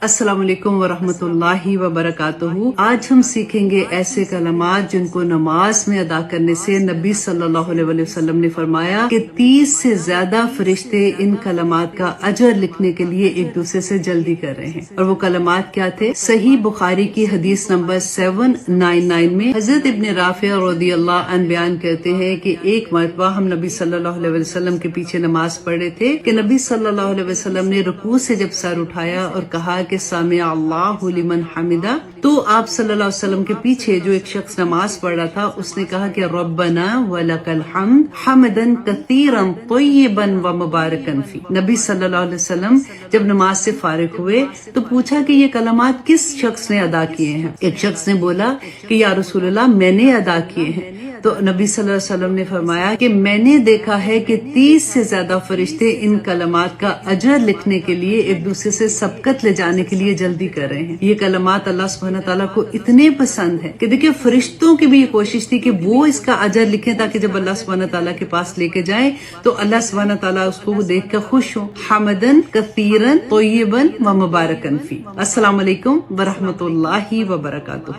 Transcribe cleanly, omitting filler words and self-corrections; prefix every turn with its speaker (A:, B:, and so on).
A: السلام علیکم ورحمۃ اللہ وبرکاتہ۔ آج ہم سیکھیں گے ایسے کلمات جن کو نماز میں ادا کرنے سے نبی صلی اللہ علیہ وسلم نے فرمایا کہ 30 سے زیادہ فرشتے ان کلمات کا اجر لکھنے کے لیے ایک دوسرے سے جلدی کر رہے ہیں۔ اور وہ کلمات کیا تھے؟ صحیح بخاری کی حدیث نمبر 799 میں حضرت ابن رافع رضی اللہ عنہ بیان کرتے ہیں کہ ایک مرتبہ ہم نبی صلی اللہ علیہ وسلم کے پیچھے نماز پڑھ رہے تھے کہ نبی صلی اللہ علیہ وسلم نے رکوع سے جب سر اٹھایا اور کہا کہ سامع اللہ لمن حمدہ، تو آپ صلی اللہ علیہ وسلم کے پیچھے جو ایک شخص نماز پڑھ رہا تھا اس نے کہا کہ ربنا ولک الحمد حمدا کثیرا طیبا ومبارکا فی۔ نبی صلی اللہ علیہ وسلم جب نماز سے فارغ ہوئے تو پوچھا کہ یہ کلمات کس شخص نے ادا کیے ہیں؟ ایک شخص نے بولا کہ یا رسول اللہ میں نے ادا کیے ہیں۔ تو نبی صلی اللہ علیہ وسلم نے فرمایا کہ میں نے دیکھا ہے کہ 30 سے زیادہ فرشتے ان کلمات کا اجر لکھنے کے لیے ایک دوسرے سے سبقت لے جانے کے لیے جلدی کر رہے ہیں۔ یہ کلمات اللہ سبحانہ تعالیٰ کو اتنے پسند ہیں کہ دیکھیں فرشتوں کی بھی یہ کوشش تھی کہ وہ اس کا اجر لکھیں تاکہ جب اللہ سبحانہ تعالیٰ کے پاس لے کے جائیں تو اللہ سبحانہ تعالیٰ اس کو دیکھ کر خوش ہوں۔ حمدن کثیرا طیبا و مبارکا فی۔ السلام علیکم ورحمۃ اللہ وبرکاتہ۔